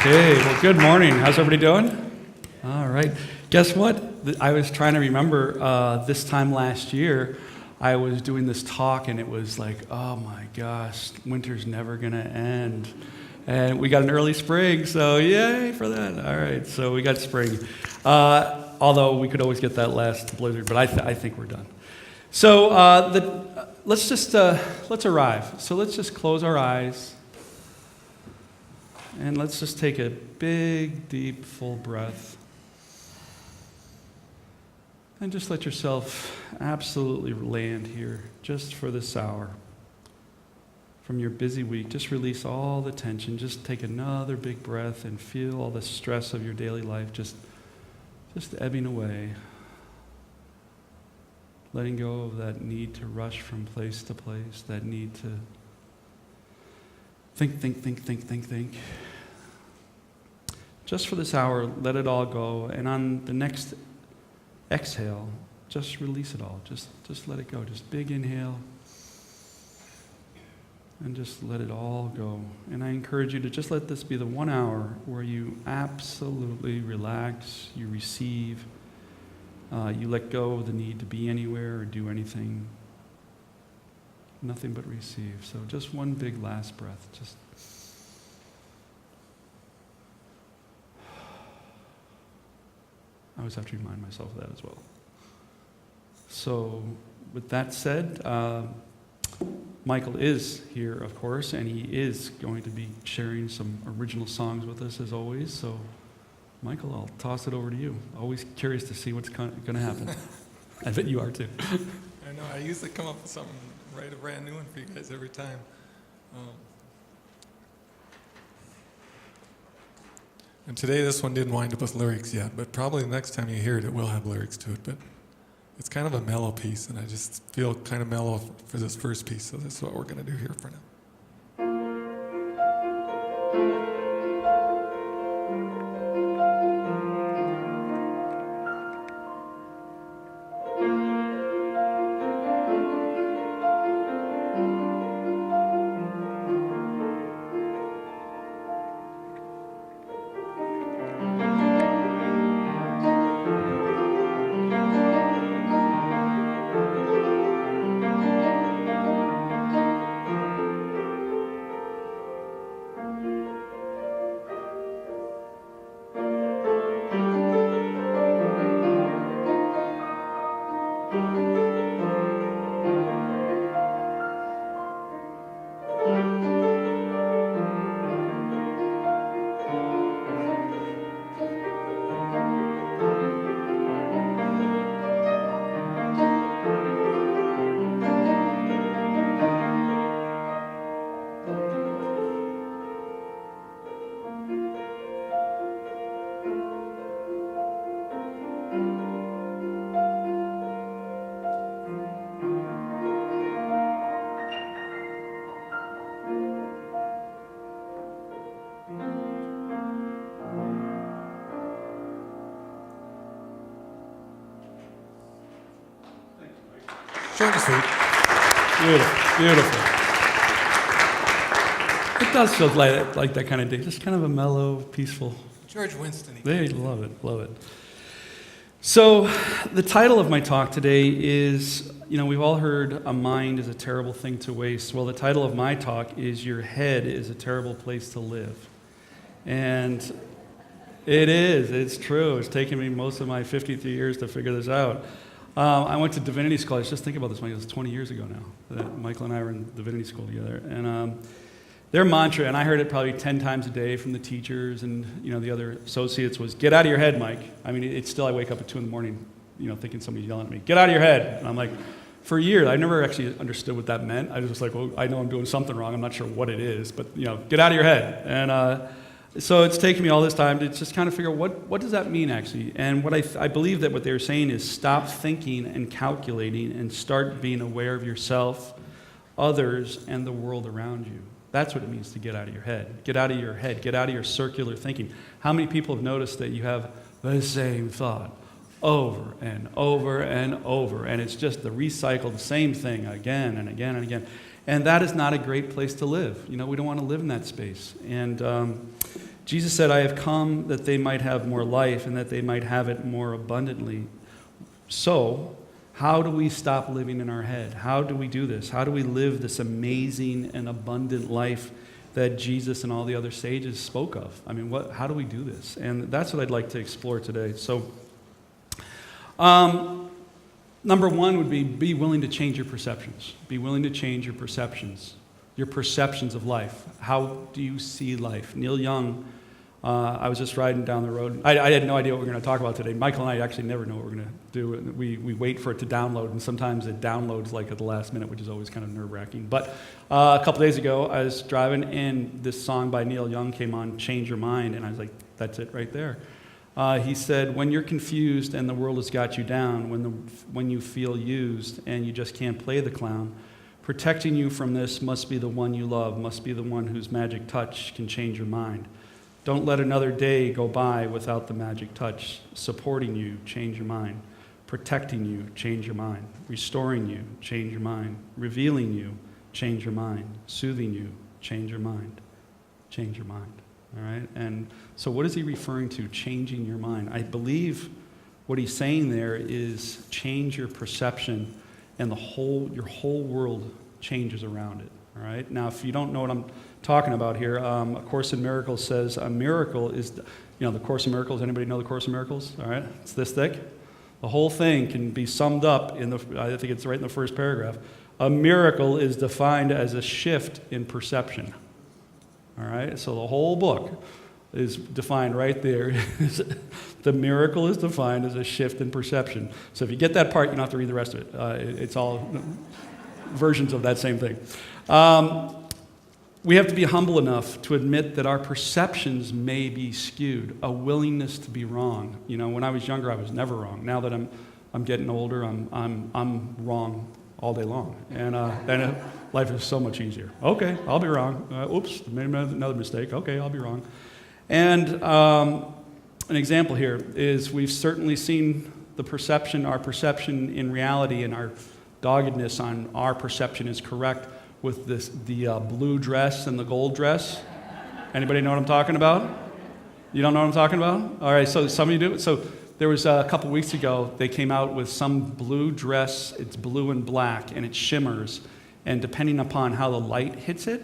Okay, well, good morning. How's everybody doing? All right. Guess what? I was trying to remember this time last year, I was doing this talk, and it was like, oh my gosh, winter's never going to end. And we got an early spring, so yay for that. All right, so we got spring. Although we could always get that last blizzard, but I think we're done. So let's arrive. So let's just close our eyes. And let's just take a big, deep, full breath. And just let yourself absolutely land here just for this hour. From your busy week, just release all the tension. Just take another big breath and feel all the stress of your daily life just ebbing away. Letting go of that need to rush from place to place, that need to think. Just for this hour, let it all go. And on the next exhale, just release it all. Just let it go. Just big inhale. And just let it all go. And I encourage you to just let this be the 1 hour where you absolutely relax, you receive, you let go of the need to be anywhere or do anything. Nothing but receive. So just one big last breath. I always have to remind myself of that as well. So with that said, Michael is here, of course, and he is going to be sharing some original songs with us as always. So Michael, I'll toss it over to you. Always curious to see what's going to happen. I bet you are too. I know. I usually come up with something, write a brand new one for you guys every time. And today this one didn't wind up with lyrics yet, but probably the next time you hear it, it will have lyrics to it. But it's kind of a mellow piece, and I just feel kind of mellow for this first piece, so that's what we're going to do here for now. Short and sweet. Beautiful. It does feel like that kind of day. Just kind of a mellow, peaceful. George Winston. They love it. So the title of my talk today is, we've all heard a mind is a terrible thing to waste. Well, the title of my talk is Your Head is a Terrible Place to Live. And it is. It's true. It's taken me most of my 53 years to figure this out. I went to divinity school. I was just thinking about this, Michael. It was 20 years ago now that Michael and I were in divinity school together. And their mantra, and I heard it probably 10 times a day from the teachers and the other associates, was, get out of your head, Mike. I mean, it's still, I wake up at 2 in the morning, thinking somebody's yelling at me, get out of your head. And I'm like, for years, I never actually understood what that meant. I was just like, well, I know I'm doing something wrong. I'm not sure what it is, but, get out of your head. And so it's taken me all this time to just kind of figure out what does that mean, actually. And what I believe that what they were saying is stop thinking and calculating and start being aware of yourself, others, and the world around you. That's what it means to get out of your head. Get out of your head. Get out of your circular thinking. How many people have noticed that you have the same thought over and over and over, and it's just the recycled same thing again and again and again. And that is not a great place to live. We don't want to live in that space. And Jesus said, I have come that they might have more life and that they might have it more abundantly. So, how do we stop living in our head? How do we do this? How do we live this amazing and abundant life that Jesus and all the other sages spoke of? I mean, how do we do this? And that's what I'd like to explore today. So, number one would be willing to change your perceptions. Be willing to change your perceptions of life. How do you see life? Neil Young, I was just riding down the road. I had no idea what we were going to talk about today. Michael and I actually never know what we're going to do. We wait for it to download, and sometimes it downloads like at the last minute, which is always kind of nerve-wracking. But a couple days ago, I was driving, and this song by Neil Young came on, Change Your Mind, and I was like, that's it right there. He said, when you're confused and the world has got you down, when you feel used and you just can't play the clown, protecting you from this must be the one you love, must be the one whose magic touch can change your mind. Don't let another day go by without the magic touch, supporting you, change your mind, protecting you, change your mind, restoring you, change your mind, revealing you, change your mind, soothing you, change your mind, change your mind. All right? And so what is he referring to, changing your mind? I believe what he's saying there is change your perception, and your whole world changes around it. All right? Now, if you don't know what I'm talking about here, A Course in Miracles says a miracle is, the Course in Miracles. Anybody know the Course in Miracles? All right? It's this thick. The whole thing can be summed up I think it's right in the first paragraph. A miracle is defined as a shift in perception. All right? So the whole book is defined right there. The miracle is defined as a shift in perception. So if you get that part, you don't have to read the rest of it. It's all versions of that same thing. We have to be humble enough to admit that our perceptions may be skewed, a willingness to be wrong. When I was younger, I was never wrong. Now that I'm getting older, I'm wrong all day long, and life is so much easier. Okay, I'll be wrong. Oops, made another mistake. Okay, I'll be wrong. And an example here is we've certainly seen our perception in reality, and our doggedness on our perception is correct with the blue dress and the gold dress. Anybody know what I'm talking about? You don't know what I'm talking about? All right, so some of you do. So there was a couple weeks ago, they came out with some blue dress. It's blue and black, and it shimmers. And depending upon how the light hits it,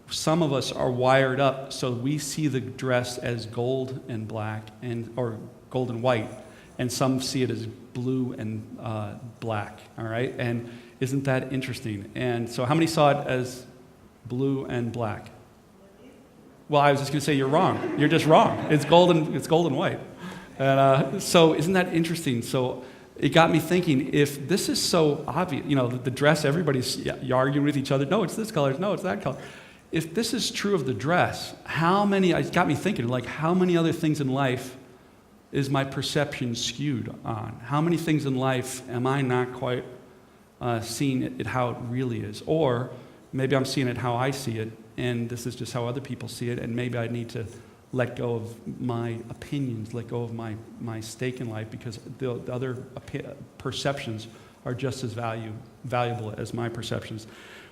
some of us are wired up so we see the dress as gold and black, or gold and white, and some see it as blue and black. All right, and isn't that interesting? And so, how many saw it as blue and black? Well, I was just going to say you're wrong. You're just wrong. It's gold and white. And so, isn't that interesting? So, it got me thinking, if this is so obvious, the dress, everybody's arguing with each other. No, it's this color. No, it's that color. If this is true of the dress, it got me thinking, how many other things in life is my perception skewed on? How many things in life am I not quite seeing it how it really is? Or maybe I'm seeing it how I see it, and this is just how other people see it, and maybe I need to let go of my opinions, let go of my stake in life, because the other perceptions are just as valuable as my perceptions.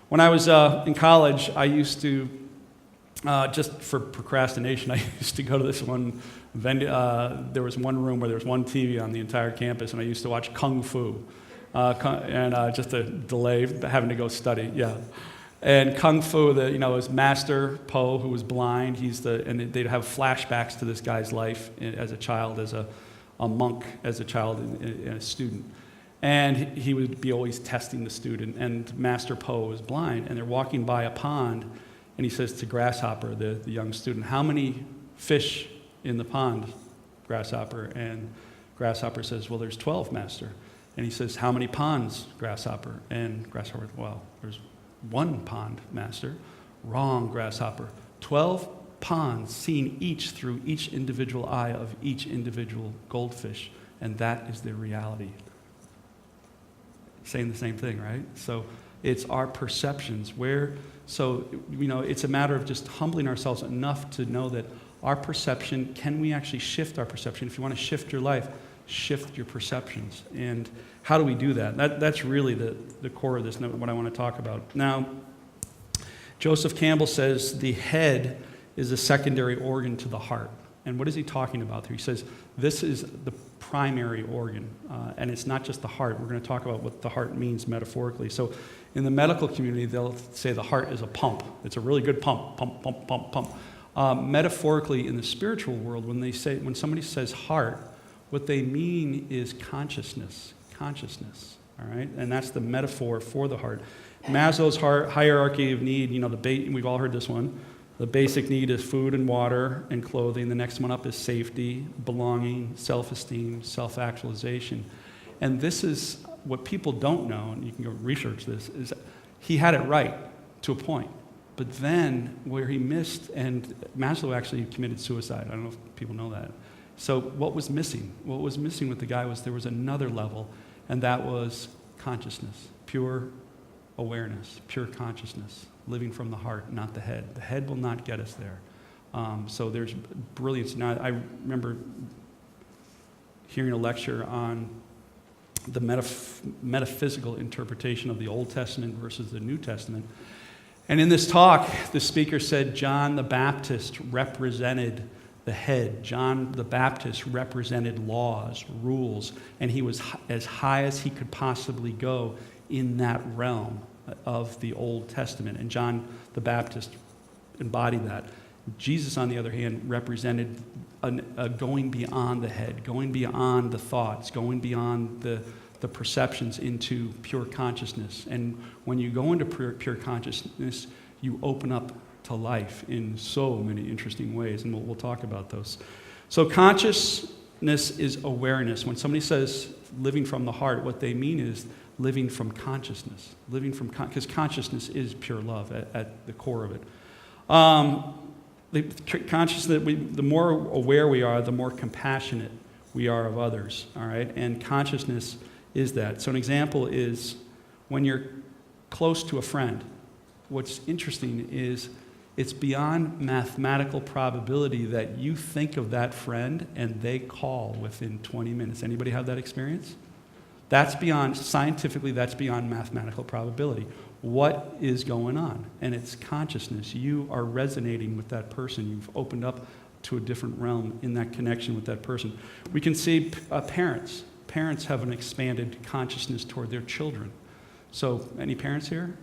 When I was in college, I used to, just for procrastination, I used to go to this one venue. There was one room where there was one TV on the entire campus, and I used to watch Kung Fu. Just to delay having to go study, yeah. And Kung Fu, it was Master Po, who was blind. And they'd have flashbacks to this guy's life as a child, as a monk, as a child, and a student. And he would be always testing the student. And Master Po was blind, and they're walking by a pond, and he says to Grasshopper, the young student, "How many fish in the pond, Grasshopper?" And Grasshopper says, "Well, there's 12, Master." And he says, "How many ponds, Grasshopper?" And Grasshopper, "Well, there's one pond, Master." "Wrong, Grasshopper. 12 ponds, seen each through each individual eye of each individual goldfish, and that is their reality." Saying the same thing, right? So it's our perceptions. It's a matter of just humbling ourselves enough to know that our perception, can we actually shift our perception? If you want to shift your life, shift your perceptions. And how do we do that? That's really the core of this, what I want to talk about. Now, Joseph Campbell says the head is a secondary organ to the heart. And what is he talking about there? He says this is the primary organ, and it's not just the heart. We're going to talk about what the heart means metaphorically. So in the medical community, they'll say the heart is a pump. It's a really good pump, pump, pump, pump, pump. Metaphorically, in the spiritual world, when somebody says heart, what they mean is consciousness, all right? And that's the metaphor for the heart. Maslow's hierarchy of need, we've all heard this one. The basic need is food and water and clothing. The next one up is safety, belonging, self-esteem, self-actualization. And this is what people don't know, and you can go research this, is he had it right to a point. But then where he missed, and Maslow actually committed suicide. I don't know if people know that. So what was missing? What was missing with the guy was there was another level, and that was consciousness, pure awareness, pure consciousness. Living from the heart, not the head. The head will not get us there. So there's brilliance. Now, I remember hearing a lecture on the metaphysical interpretation of the Old Testament versus the New Testament. And in this talk, the speaker said John the Baptist represented the head. John the Baptist represented laws, rules, and he was as high as he could possibly go in that realm of the Old Testament, and John the Baptist embodied that. Jesus, on the other hand, represented a going beyond the head, going beyond the thoughts, going beyond the perceptions into pure consciousness. And when you go into pure consciousness, you open up to life in so many interesting ways, and we'll talk about those. So consciousness is awareness. When somebody says living from the heart, what they mean is living from consciousness, because consciousness is pure love at the core of it. The more aware we are, the more compassionate we are of others, all right? And consciousness is that. So an example is when you're close to a friend, what's interesting is it's beyond mathematical probability that you think of that friend and they call within 20 minutes. Anybody have that experience? Scientifically, that's beyond mathematical probability. What is going on? And it's consciousness. You are resonating with that person. You've opened up to a different realm in that connection with that person. We can see parents. Parents have an expanded consciousness toward their children. So, any parents here?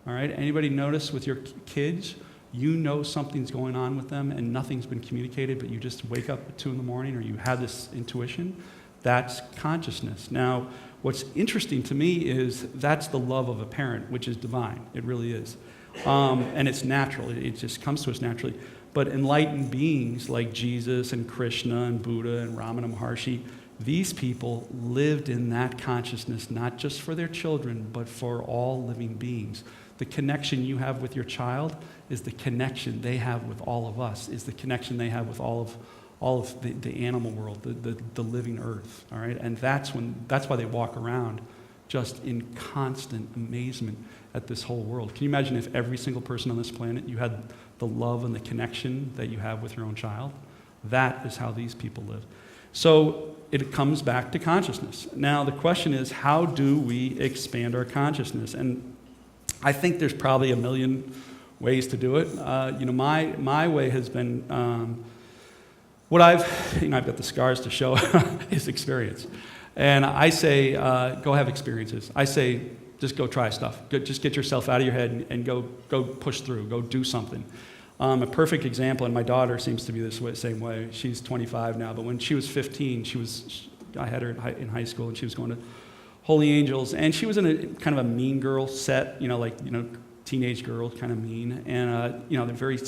All right, anybody notice with your kids, you know something's going on with them and nothing's been communicated, but you just wake up at 2 in the morning or you have this intuition? That's consciousness. Now, what's interesting to me is that's the love of a parent, which is divine. It really is. And it's natural. It just comes to us naturally. But enlightened beings like Jesus and Krishna and Buddha and Ramana Maharshi, these people lived in that consciousness, not just for their children, but for all living beings. The connection you have with your child is the connection they have with all of us, is the connection they have with all of the animal world, the living earth, all right? And that's why they walk around just in constant amazement at this whole world. Can you imagine if every single person on this planet, you had the love and the connection that you have with your own child? That is how these people live. So it comes back to consciousness. Now the question is, how do we expand our consciousness? And I think there's probably a million ways to do it. My way has been I've got the scars to show is experience. And I say, go have experiences. I say, just go try stuff. Just get yourself out of your head and go push through, go do something. A perfect example, and my daughter seems to be this same way. She's 25 now, but when she was 15, I had her in high school, and she was going to Holy Angels, and she was in a kind of a mean girl set, teenage girl, kind of mean, and they're very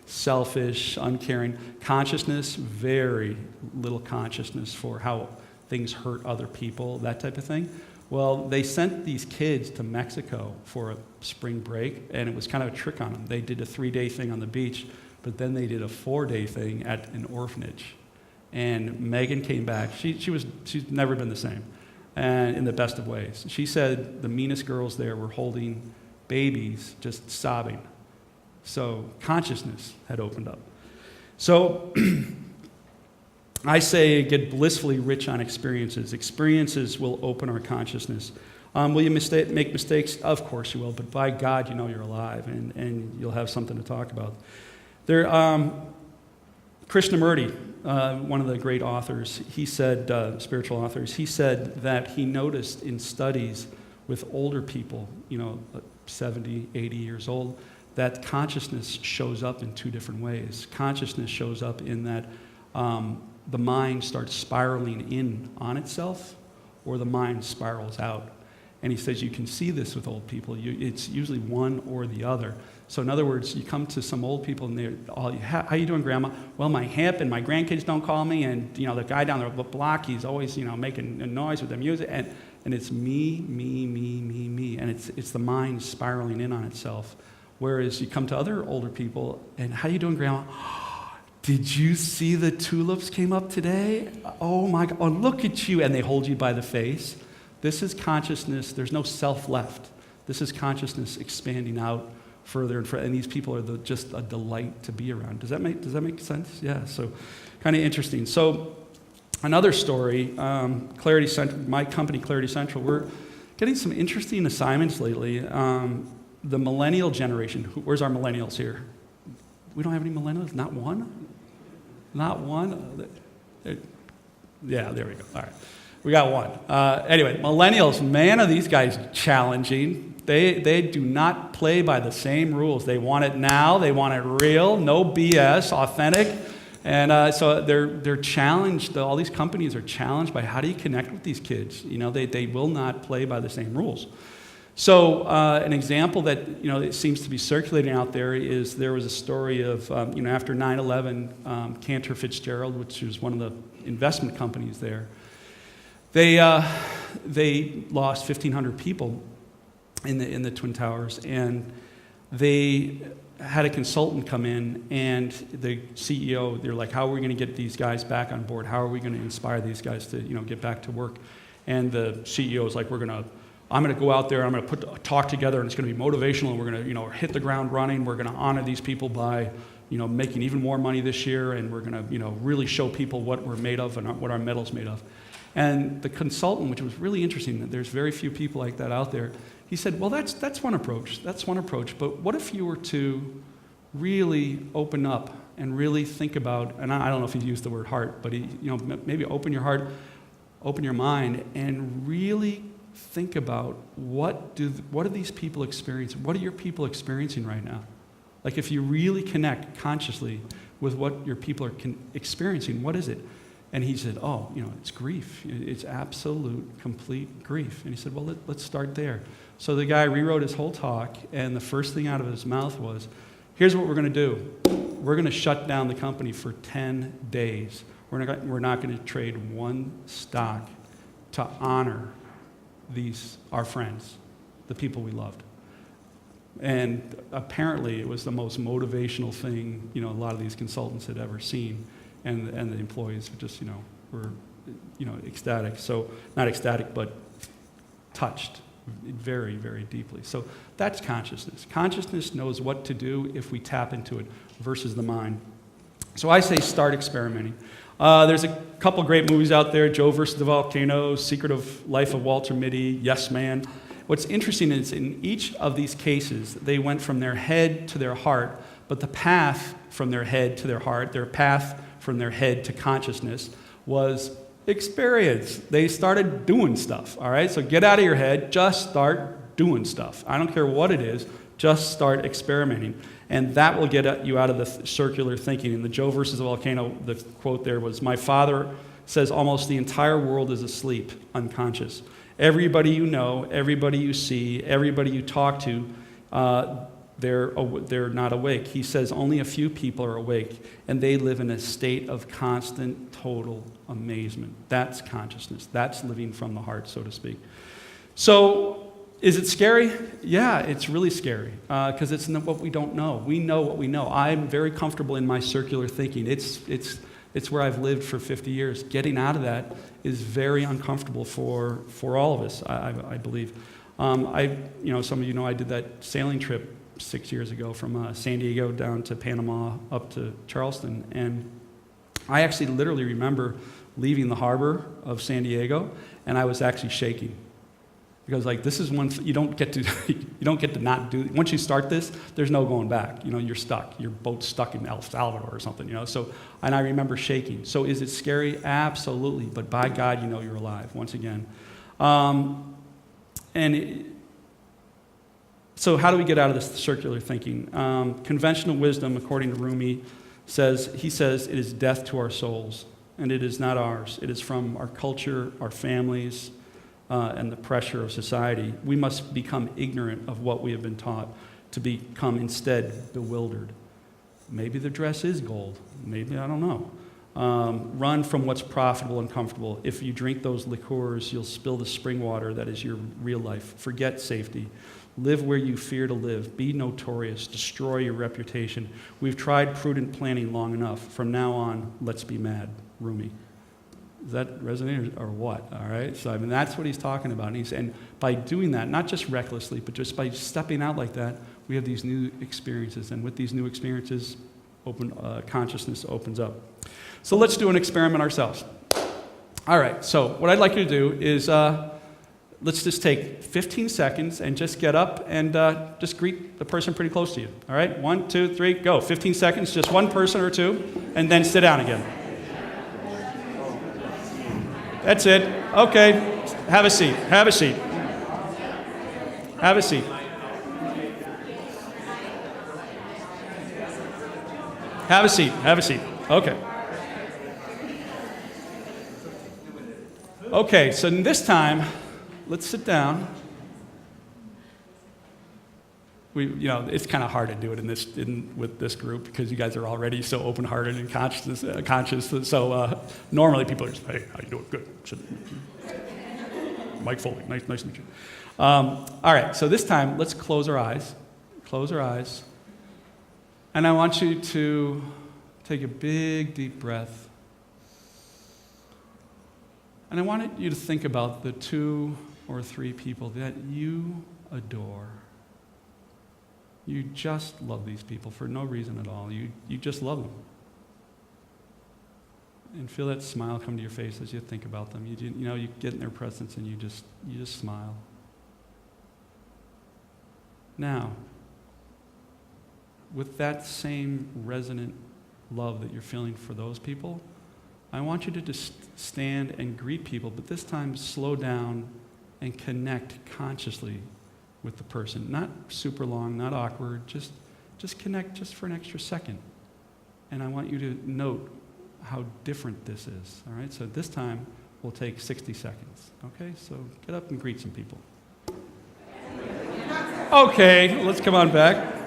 selfish, uncaring. Consciousness, very little consciousness for how things hurt other people, that type of thing. Well, they sent these kids to Mexico for a spring break, and it was kind of a trick on them. They did a 3-day thing on the beach, but then they did a 4-day thing at an orphanage. And Megan came back. She's never been the same, and in the best of ways. She said the meanest girls there were holding babies, just sobbing. So consciousness had opened up. So I say get blissfully rich on experiences. Experiences will open our consciousness. Will you make mistakes? Of course you will, but by God, you know you're alive, and you'll have something to talk about. There, Krishnamurti, one of the great authors, he said, spiritual authors, he said that he noticed in studies with older people, 70, 80 years old, that consciousness shows up in two different ways. Consciousness shows up in that the mind starts spiraling in on itself, or the mind spirals out. And he says you can see this with old people. It's usually one or the other. So in other words, you come to some old people and they're all, how you doing, Grandma? Well, my hip and my grandkids don't call me, and the guy down the block, he's always making a noise with the music, and it's me, and it's the mind spiraling in on itself. Whereas you come to other older people, and how you doing, Grandma? Did you see the tulips came up today? Oh my God, oh look at you, and they hold you by the face. This is consciousness. There's no self left. This is consciousness expanding out further and further, and these people are just a delight to be around. Does that make sense? Yeah. So, kind of interesting. So, another story. Clarity Central, my company, Clarity Central. We're getting some interesting assignments lately. The millennial generation. Where's our millennials here? We don't have any millennials. Not one. Not one. Yeah. There we go. All right. We got one. Anyway, millennials, man, are these guys challenging. They do not play by the same rules. They want it now. They want it real, no BS, authentic. And so they're challenged. All these companies are challenged by how do you connect with these kids? They will not play by the same rules. So an example that it seems to be circulating out there is there was a story of after 9/11, Cantor Fitzgerald, which was one of the investment companies there. They lost 1,500 people in the Twin Towers, and they had a consultant come in, and the CEO, they're like, how are we going to get these guys back on board? How are we going to inspire these guys to get back to work? And the CEO is like, I'm going to go out there, I'm going to put a talk together, and it's going to be motivational, and we're going to hit the ground running. We're going to honor these people by making even more money this year, and we're going to really show people what we're made of and what our metal's made of. And the consultant, which was really interesting, there's very few people like that out there, he said, well, that's one approach. That's one approach. But what if you were to really open up and really think about, and I don't know if he used the word heart, but maybe open your heart, open your mind, and really think about what are these people experiencing? What are your people experiencing right now? Like if you really connect consciously with what your people are experiencing, what is it? And he said, it's grief. It's absolute, complete grief. And he said, well, let's start there. So the guy rewrote his whole talk, and the first thing out of his mouth was, here's what we're going to do. We're going to shut down the company for 10 days. We're not going to trade one stock to honor our friends, the people we loved. And apparently it was the most motivational thing, a lot of these consultants had ever seen. And the employees were ecstatic. So not ecstatic, but touched very, very deeply. So that's consciousness. Consciousness knows what to do if we tap into it versus the mind. So I say start experimenting. There's a couple great movies out there, Joe versus the Volcano, Secret of Life of Walter Mitty, Yes Man. What's interesting is in each of these cases, they went from their head to their heart, but the path from their head to their heart, their path from their head to consciousness was experience. They started doing stuff, all right? So get out of your head, just start doing stuff. I don't care what it is, just start experimenting. And that will get you out of the circular thinking. In the Joe versus the Volcano, the quote there was, my father says almost the entire world is asleep, unconscious. Everybody you know, everybody you see, everybody you talk to, they're not awake. He says only a few people are awake, and they live in a state of constant, total amazement. That's consciousness. That's living from the heart, so to speak. So, is it scary? Yeah, it's really scary, because it's what we don't know. We know what we know. I'm very comfortable in my circular thinking. It's where I've lived for 50 years. Getting out of that is very uncomfortable for all of us, I believe. Some of you know I did that sailing trip 6 years ago from San Diego down to Panama up to Charleston. And I actually literally remember leaving the harbor of San Diego, and I was actually shaking. Because like this is one you don't get to you don't get to not do. Once you start this, there's no going back. You're stuck. Your boat's stuck in El Salvador or something. So, and I remember shaking. So is it scary? Absolutely. But by God, you're alive. Once again, so how do we get out of this circular thinking? Conventional wisdom, according to Rumi, says it is death to our souls, and it is not ours. It is from our culture, our families. And the pressure of society. We must become ignorant of what we have been taught to become instead bewildered. Maybe the dress is gold. Maybe, I don't know. Run from what's profitable and comfortable. If you drink those liqueurs, you'll spill the spring water that is your real life. Forget safety. Live where you fear to live. Be notorious. Destroy your reputation. We've tried prudent planning long enough. From now on, let's be mad. Rumi. Does that resonate or what? All right. So that's what he's talking about. And by doing that, not just recklessly, but just by stepping out like that, we have these new experiences. And with these new experiences, consciousness opens up. So let's do an experiment ourselves. All right. So what I'd like you to do is let's just take 15 seconds and just get up and just greet the person pretty close to you. All right. 1, 2, 3, go. 15 seconds, just one person or two, and then sit down again. That's it. Okay. Have a seat. Have a seat. Have a seat. Have a seat. Have a seat. Okay. Okay, so this time, let's sit down. It's kind of hard to do it with this group because you guys are already so open-hearted and conscious. So normally people are just, hey, how you doing? Good. Mike Foley, nice to meet you. All right, so this time let's close our eyes. Close our eyes, and I want you to take a big, deep breath, and I wanted you to think about the 2 or 3 people that you adore. You just love these people for no reason at all. You just love them. And feel that smile come to your face as you think about them. You get in their presence and you just smile. Now, with that same resonant love that you're feeling for those people, I want you to just stand and greet people, but this time slow down and connect consciously with the person. Not super long, not awkward, just connect just for an extra second. And I want you to note how different this is. All right, so this time we'll take 60 seconds. Okay, so get up and greet some people. Okay, let's come on back.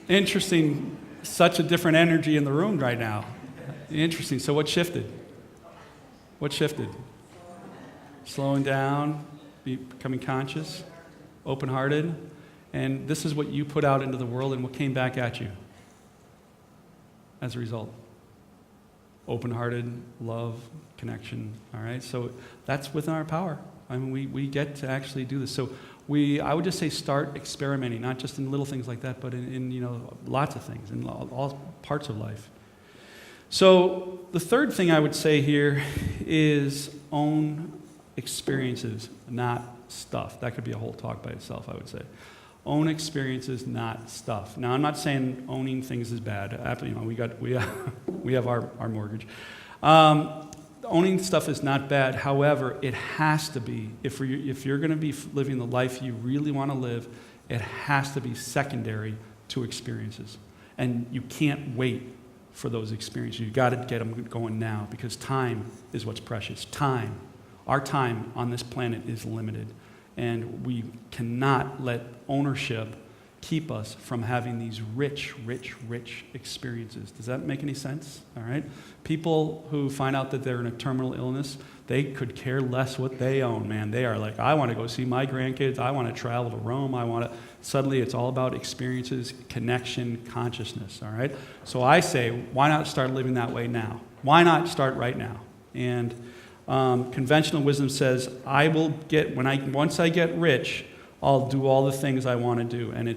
Interesting, such a different energy in the room right now. Interesting. So what shifted? What shifted? Slowing down, becoming conscious, open-hearted, and this is what you put out into the world and what came back at you as a result. Open-hearted, love, connection, all right? So that's within our power. I mean, we get to actually do this. So I would just say start experimenting, not just in little things like that, but in lots of things, in all parts of life. So the third thing I would say here is own experiences, not stuff. That could be a whole talk by itself, I would say. Own experiences, not stuff. Now, I'm not saying owning things is bad. We have our mortgage. Owning stuff is not bad. However, it has to be, if you're going to be living the life you really want to live, it has to be secondary to experiences. And you can't wait for those experiences. You've got to get them going now because time is what's precious. Time. Our time on this planet is limited. And we cannot let ownership keep us from having these rich experiences. Does that make any sense? All right? People who find out that they're in a terminal illness, they could care less what they own, man. They are like, I want to go see my grandkids. I want to travel to Rome. Suddenly it's all about experiences, connection, consciousness, all right? So I say, why not start living that way now? Why not start right now? And conventional wisdom says, once I get rich, I'll do all the things I want to do. And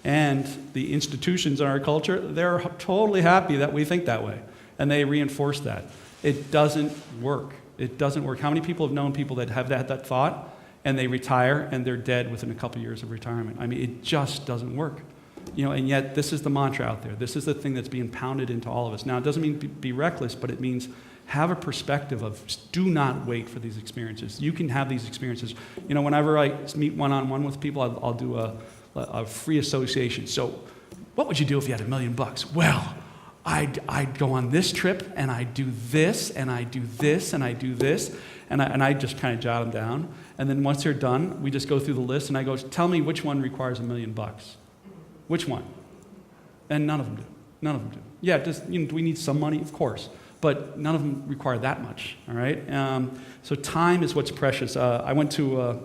and the institutions in our culture, they're totally happy that we think that way. And they reinforce that. It doesn't work. It doesn't work. How many people have known people that have that thought and they retire and they're dead within a couple years of retirement? I mean, it just doesn't work. And yet this is the mantra out there. This is the thing that's being pounded into all of us. Now, it doesn't mean be reckless, but it means have a perspective of do not wait for these experiences. You can have these experiences. Whenever I meet one-on-one with people, I'll do a free association. So what would you do if you had $1 million? Well, I'd go on this trip, and I'd do this, and I'd do this, and I'd do this, and I just kind of jot them down. And then once they're done, we just go through the list, and I go, tell me which one requires $1 million. Which one? And none of them do. None of them do. Yeah, do we need some money? Of course. But none of them require that much, all right? So time is what's precious. I went to a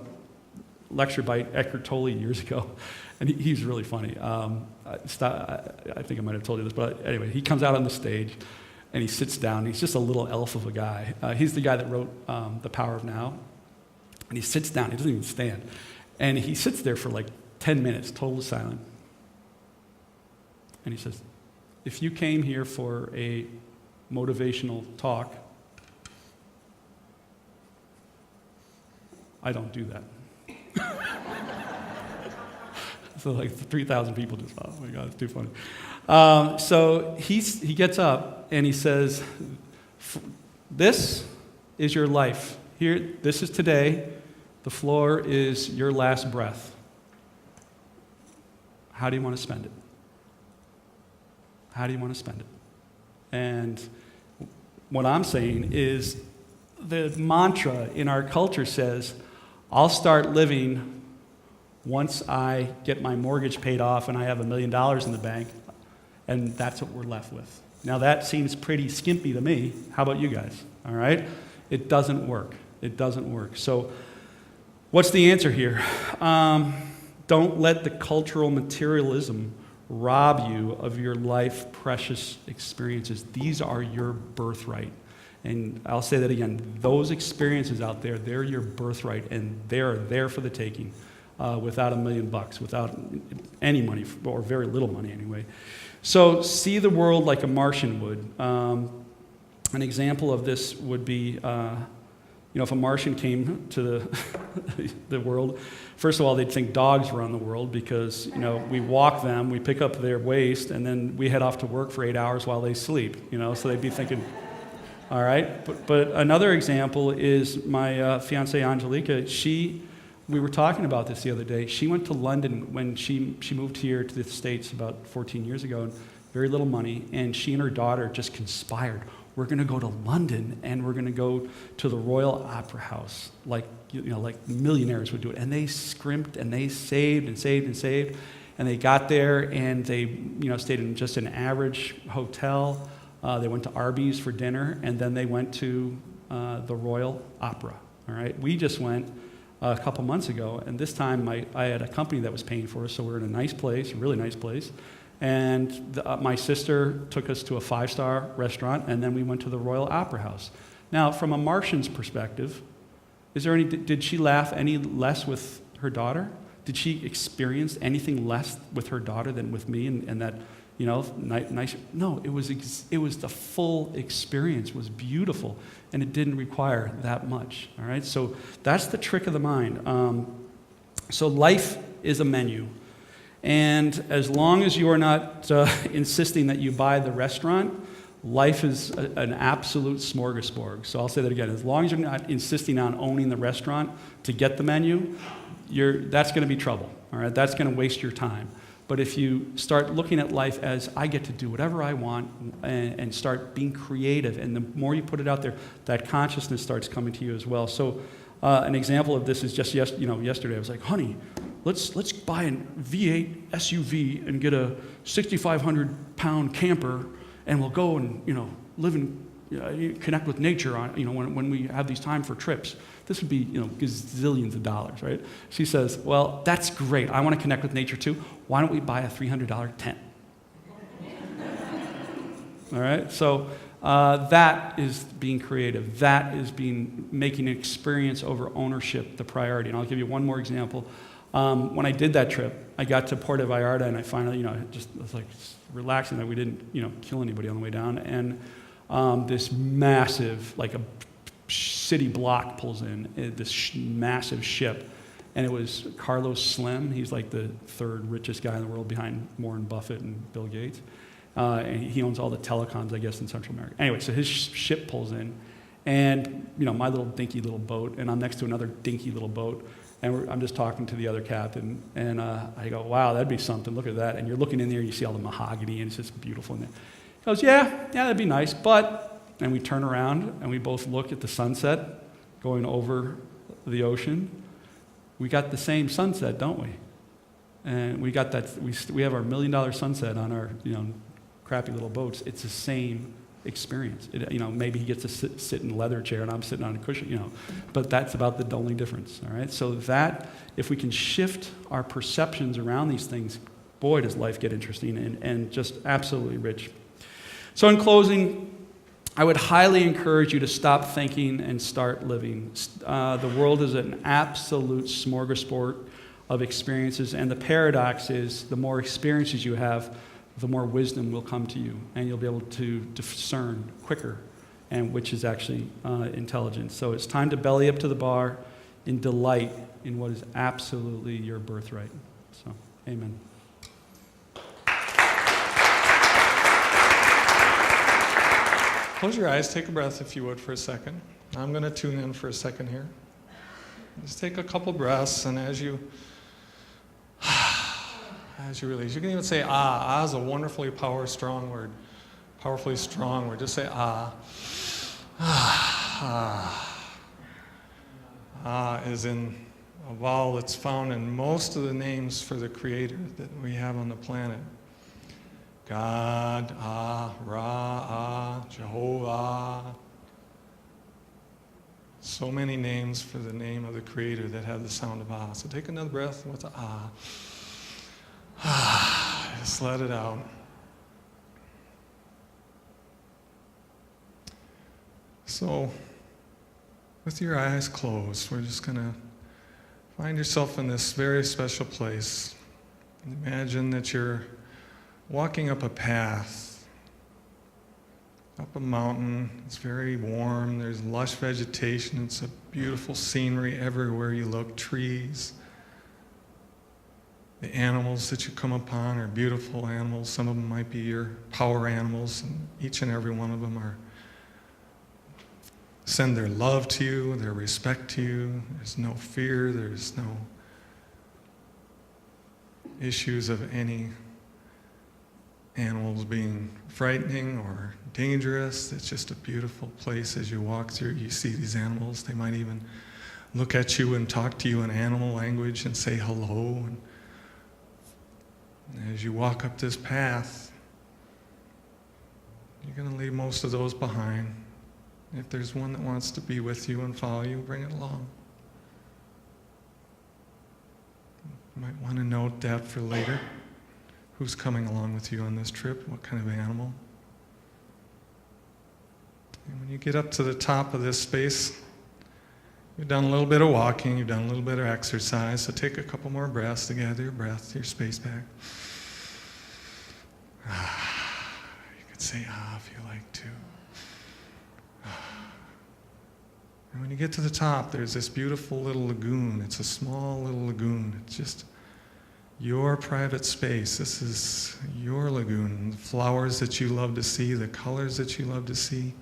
lecture by Eckhart Tolle years ago, and he's really funny. I think I might have told you this, but anyway, he comes out on the stage, and he sits down. He's just a little elf of a guy. He's the guy that wrote The Power of Now. And he sits down. He doesn't even stand. And he sits there for like 10 minutes, totally silent. And he says, if you came here for a motivational talk, I don't do that. So like 3,000 people just, oh my God, it's too funny. So he gets up and he says, this is your life. Here, this is today. The floor is your last breath. How do you want to spend it? How do you want to spend it? And what I'm saying is the mantra in our culture says, I'll start living once I get my mortgage paid off and I have $1 million in the bank, and that's what we're left with. Now that seems pretty skimpy to me. How about you guys? All right? It doesn't work. It doesn't work. So what's the answer here? Don't let the cultural materialism rob you of your life precious experiences. These are your birthright. And I'll say that again. Those experiences out there, they're your birthright, and they're there for the taking without $1 million, without any money, or very little money anyway. So see the world like a Martian would. An example of this would be, if a Martian came to the world, first of all, they'd think dogs run the world because, we walk them, we pick up their waste, and then we head off to work for 8 hours while they sleep, so they'd be thinking, all right. But another example is my fiancée, Angelica. We were talking about this the other day. She went to London when she moved here to the States about 14 years ago, and very little money, and she and her daughter just conspired. We're going to go to London, and we're going to go to the Royal Opera House, like millionaires would do it. And they scrimped, and they saved and saved and saved, and they got there, and they stayed in just an average hotel. They went to Arby's for dinner, and then they went to the Royal Opera. All right, we just went a couple months ago, and this time I had a company that was paying for us, so we're in a nice place, a really nice place. And my sister took us to a 5-star restaurant, and then we went to the Royal Opera House. Now, from a Martian's perspective, did she laugh any less with her daughter? Did she experience anything less with her daughter than with me and that, nice? No, it was the full experience. It was beautiful, and it didn't require that much, all right? So that's the trick of the mind. So life is a menu. And as long as you are not insisting that you buy the restaurant, life is an absolute smorgasbord. So I'll say that again. As long as you're not insisting on owning the restaurant to get the menu, that's going to be trouble. All right, that's going to waste your time. But if you start looking at life as I get to do whatever I want and start being creative, and the more you put it out there, that consciousness starts coming to you as well. So an example of this is just yesterday I was like, honey, let's buy a V8 SUV and get a 6,500-pound camper, and we'll go and live and connect with nature on when we have these time for trips. This would be gazillions of dollars, right? She says, well, that's great. I want to connect with nature too. Why don't we buy a $300 tent? All right. So That is being creative. That is making an experience over ownership the priority. And I'll give you one more example. When I did that trip, I got to Puerto Vallarta, and I finally, it was like relaxing that we didn't, kill anybody on the way down. And this massive, like a city block pulls in, this massive ship. And it was Carlos Slim. He's like the third richest guy in the world behind Warren Buffett and Bill Gates. And he owns all the telecoms, I guess, in Central America. Anyway, so his ship pulls in, and my little dinky little boat, and I'm next to another dinky little boat, and I'm just talking to the other captain, and I go, "Wow, that'd be something. Look at that." And you're looking in there, and you see all the mahogany, and it's just beautiful in there. He goes, "Yeah, that'd be nice, but," and we turn around, and we both look at the sunset going over the ocean. We got the same sunset, don't we? And we got that. We have our $1 million sunset on our, crappy little boats. It's the same experience. Maybe he gets to sit in a leather chair and I'm sitting on a cushion, but that's about the only difference, all right? So that, if we can shift our perceptions around these things, boy, does life get interesting and just absolutely rich. So in closing, I would highly encourage you to stop thinking and start living. The world is an absolute smorgasbord of experiences, and the paradox is the more experiences you have, the more wisdom will come to you, and you'll be able to discern quicker, and which is actually intelligence. So it's time to belly up to the bar in delight in what is absolutely your birthright. So, amen. Close your eyes, take a breath if you would for a second. I'm going to tune in for a second here. Just take a couple breaths, and as you release, you can even say ah. Ah is a wonderfully powerfully strong word. Just say ah. Ah is in a vowel that's found in most of the names for the Creator that we have on the planet. God, Ra, Jehovah. So many names for the name of the Creator that have the sound of ah. So take another breath with the ah. Just let it out. So, with your eyes closed, we're just going to find yourself in this very special place. Imagine that you're walking up a path, up a mountain. It's very warm. There's lush vegetation. It's a beautiful scenery everywhere you look, trees. The animals that you come upon are beautiful animals. Some of them might be your power animals, and each and every one of them send their love to you, their respect to you. There's no fear. There's no issues of any animals being frightening or dangerous. It's just a beautiful place as you walk through. You see these animals. They might even look at you and talk to you in animal language and say hello. And as you walk up this path, you're going to leave most of those behind. If there's one that wants to be with you and follow you, bring it along. You might want to note that for later. Who's coming along with you on this trip? What kind of animal? And when you get up to the top of this space, you've done a little bit of walking, you've done a little bit of exercise, so take a couple more breaths to gather your breath, your space back. You could say if you like to. And when you get to the top, there's this beautiful little lagoon. It's a small little lagoon. It's just your private space. This is your lagoon. The flowers that you love to see, the colors that you love to see.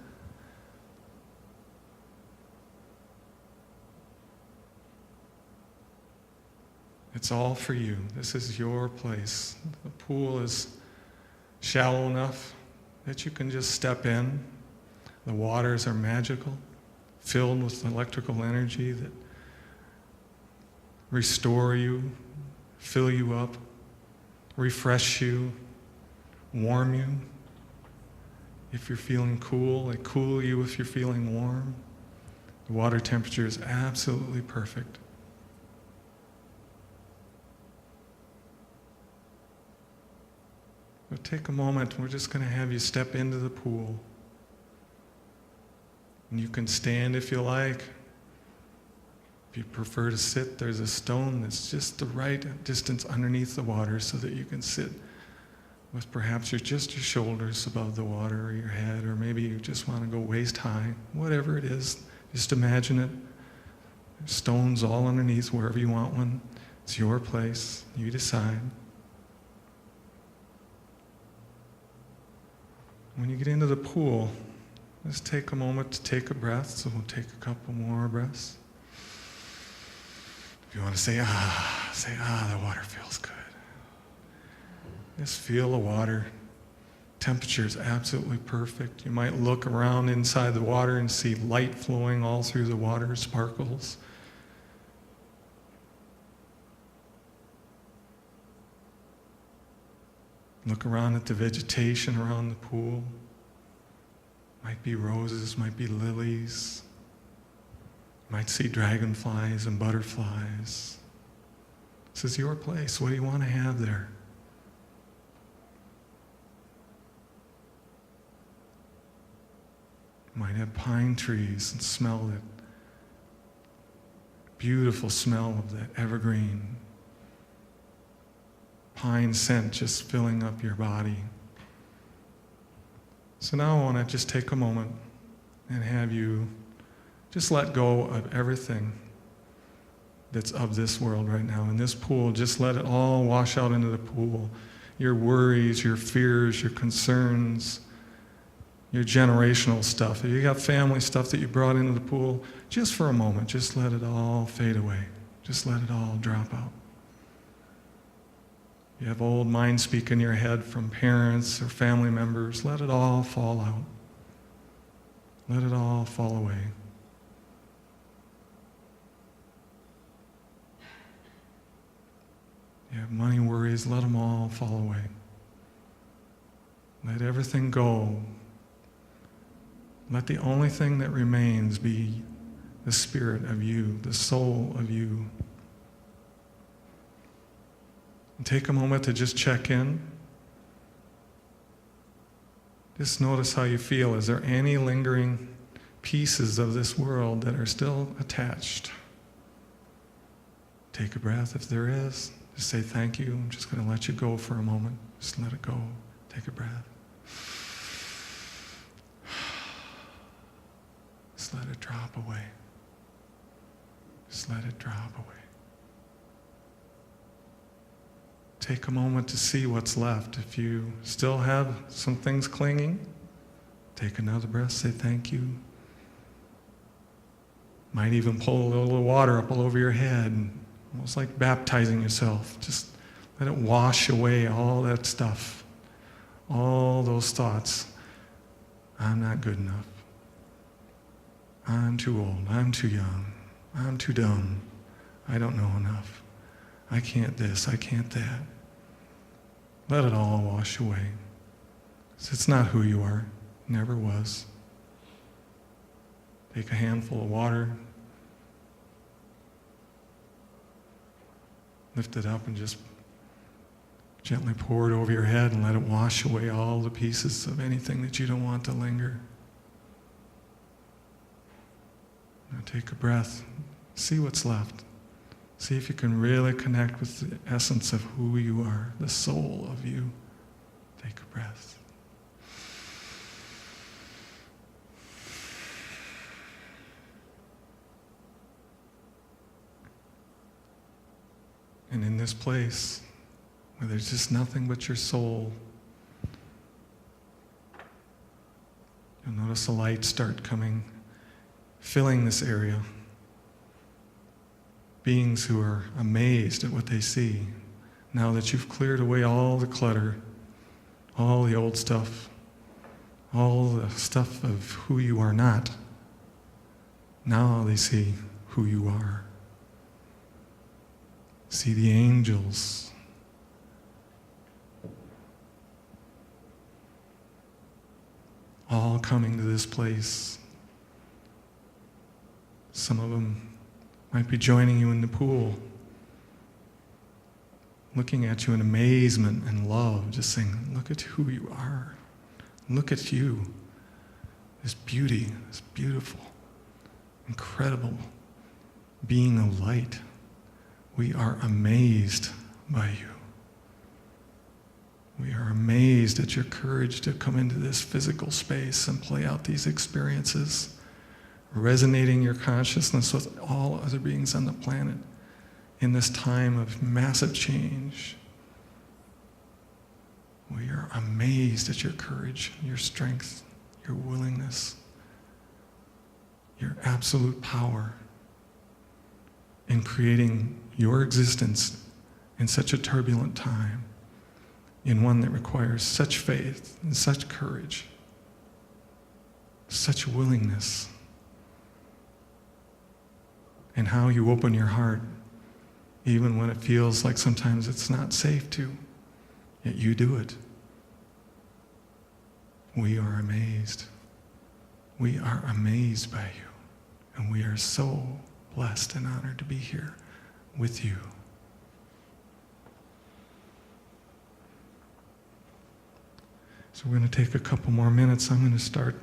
It's all for you. This is your place. The pool is shallow enough that you can just step in. The waters are magical, filled with electrical energy that restore you, fill you up, refresh you, warm you. If you're feeling cool, they cool you if you're feeling warm. The water temperature is absolutely perfect. But take a moment, we're just going to have you step into the pool. And you can stand if you like. If you prefer to sit, there's a stone that's just the right distance underneath the water so that you can sit with perhaps just your shoulders above the water, or your head, or maybe you just want to go waist high. Whatever it is, just imagine it. There's stones all underneath wherever you want one. It's your place. You decide. When you get into the pool, just take a moment to take a breath. So we'll take a couple more breaths. If you want to say the water feels good. Just feel the water. Temperature is absolutely perfect. You might look around inside the water and see light flowing all through the water, sparkles. Look around at the vegetation around the pool. Might be roses, might be lilies. Might see dragonflies and butterflies. This is your place. What do you want to have there? You might have pine trees and smell it. Beautiful smell of that evergreen. Pine scent just filling up your body. So now I want to just take a moment and have you just let go of everything that's of this world right now. In this pool, just let it all wash out into the pool. Your worries, your fears, your concerns, your generational stuff. If you got family stuff that you brought into the pool, just for a moment, just let it all fade away. Just let it all drop out. You have old mind speak in your head from parents or family members. Let it all fall out. Let it all fall away. You have money worries. Let them all fall away. Let everything go. Let the only thing that remains be the spirit of you, the soul of you. And take a moment to just check in. Just notice how you feel. Is there any lingering pieces of this world that are still attached? Take a breath if there is. Just say thank you. I'm just going to let you go for a moment. Just let it go. Take a breath. Just let it drop away. Just let it drop away. Take a moment to see what's left. If you still have some things clinging, take another breath, say thank you. Might even pull a little water up all over your head, almost like baptizing yourself. Just let it wash away all that stuff, all those thoughts. I'm not good enough. I'm too old. I'm too young. I'm too dumb. I don't know enough. I can't this. I can't that. Let it all wash away. It's not who you are. Never was. Take a handful of water. Lift it up and just gently pour it over your head and let it wash away all the pieces of anything that you don't want to linger. Now take a breath. See what's left. See if you can really connect with the essence of who you are, the soul of you. Take a breath. And in this place, where there's just nothing but your soul, you'll notice the light start coming, filling this area. Beings who are amazed at what they see now that you've cleared away all the clutter, all the old stuff, all the stuff of who you are not. Now they see who you are. See the angels. All coming to this place. Some of them might be joining you in the pool, looking at you in amazement and love, just saying, look at who you are. Look at you. this beauty, this beautiful, incredible being of light. We are amazed by you. We are amazed at your courage to come into this physical space and play out these experiences, resonating your consciousness with all other beings on the planet in this time of massive change. We are amazed at your courage, your strength, your willingness, your absolute power in creating your existence in such a turbulent time, in one that requires such faith and such courage, such willingness, and how you open your heart even when it feels like sometimes it's not safe to, yet you do it. We are amazed. We are amazed by you, and we are so blessed and honored to be here with you. So we're going to take a couple more minutes. I'm going to start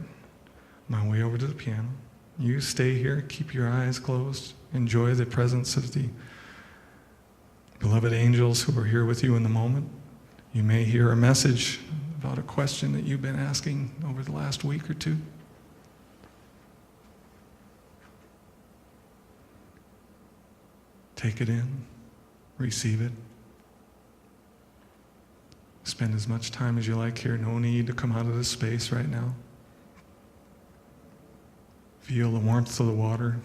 my way over to the piano. You stay here, keep your eyes closed, enjoy the presence of the beloved angels who are here with you in the moment. You may hear a message about a question that you've been asking over the last week or two. Take it in, receive it. Spend as much time as you like here. No need to come out of this space right now. Feel the warmth of the water.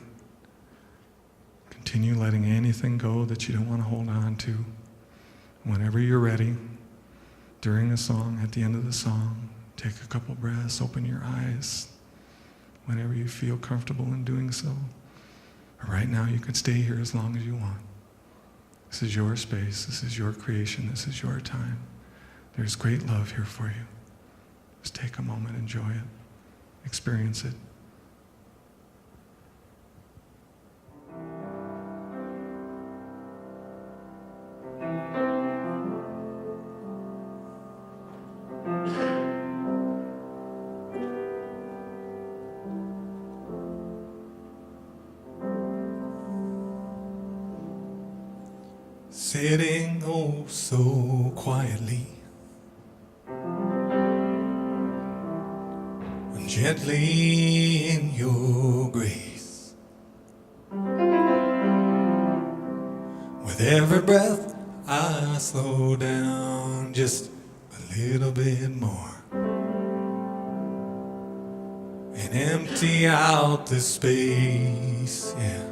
Continue letting anything go that you don't want to hold on to. Whenever you're ready, during a song, at the end of the song, take a couple breaths, open your eyes. Whenever you feel comfortable in doing so. Right now, you can stay here as long as you want. This is your space. This is your creation. This is your time. There's great love here for you. Just take a moment, enjoy it, experience it. Sitting oh so quietly, gently in your grace. With every breath I slow down just a little bit more and empty out the space, yeah.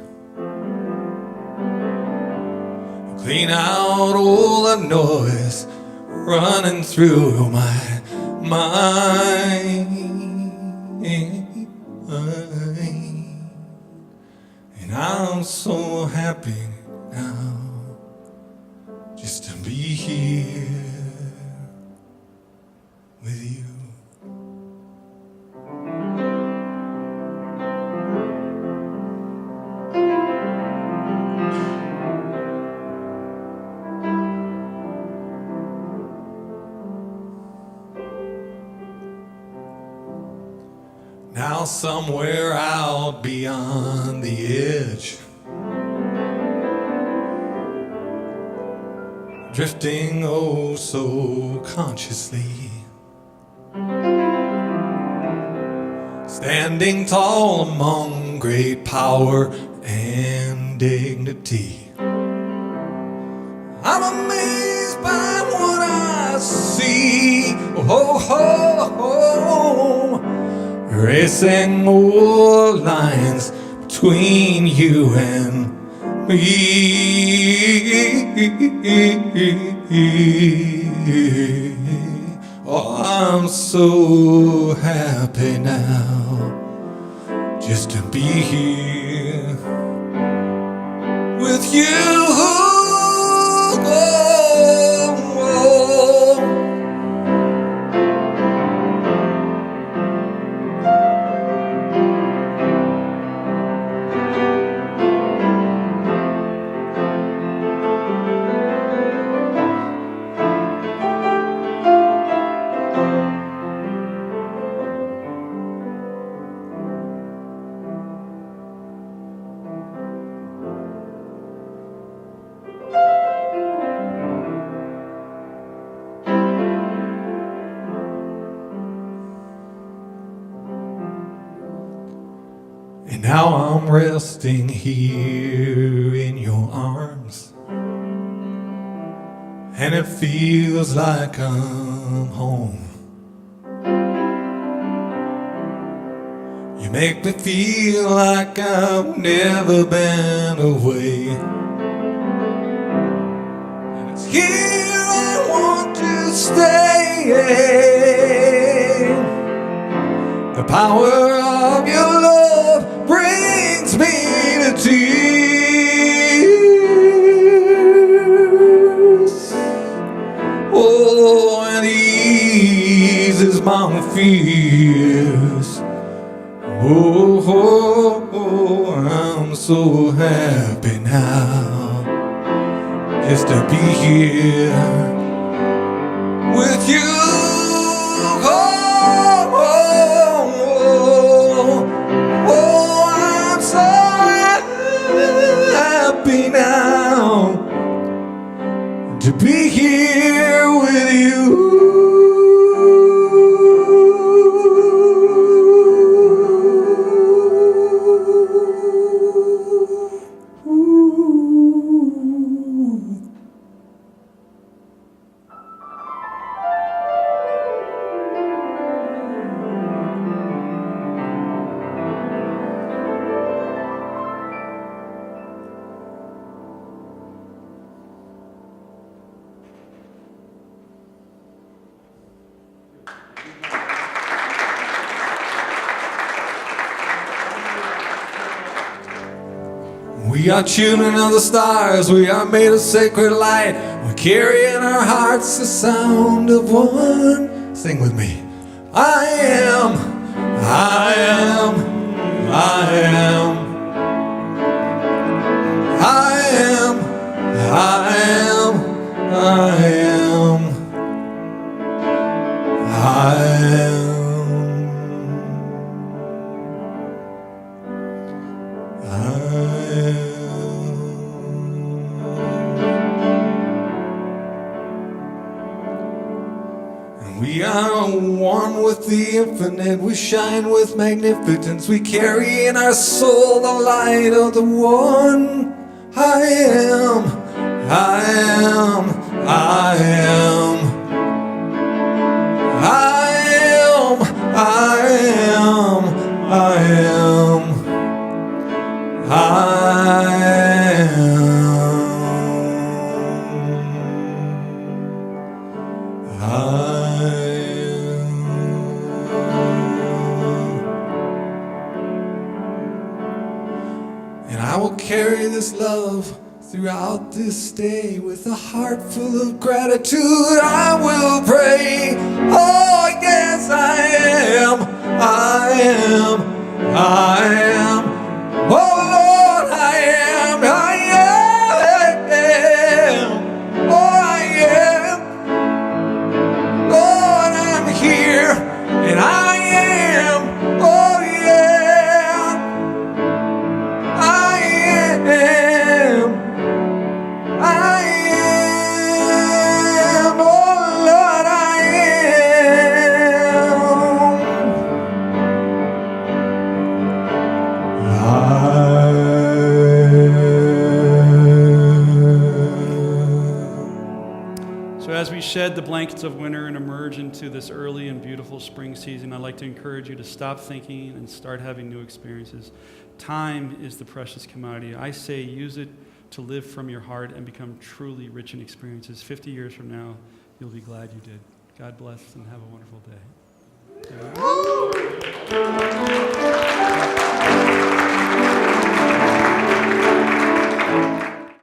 Clean out all the noise running through my mind. And I'm so happy now just to be here with you. Now somewhere out beyond the edge, drifting oh so consciously, standing tall among great power and dignity. I'm amazed by what I see. Oh, oh, oh. Racing more lines between you and me. Oh, I'm so happy now just to be here with you. Oh, oh. And now I'm resting here in your arms, and it feels like I'm home. You make me feel like I've never been away. And it's here I want to stay. The power of your love brings me to tears. Oh, and eases my fears. Oh, oh, oh, I'm so happy now just to be here with you. Oh, oh, oh, oh, I'm so happy now to be here with you. We are children of the stars, we are made of sacred light. We carry in our hearts the sound of one. Sing with me. I am, I am, I am. I am, I am, I am. I am. We are one with the infinite, we shine with magnificence, we carry in our soul the light of the one. I am, I am, I am. I am, I am, I am. I am. And I will carry this love throughout this day with a heart full of gratitude. I will pray. Oh, yes, I am. I am. I am. Oh, Lord, I am. I am. Oh, I am. Lord, I'm here. And I am. Oh, yeah. I am. I am. Oh, Lord, I am. So as we shed the blankets of winter and emerge into this early and beautiful spring season, I'd like to encourage you to stop thinking and start having new experiences. Time is the precious commodity. I say use it to live from your heart and become truly rich in experiences. 50 years from now, you'll be glad you did. God bless and have a wonderful day.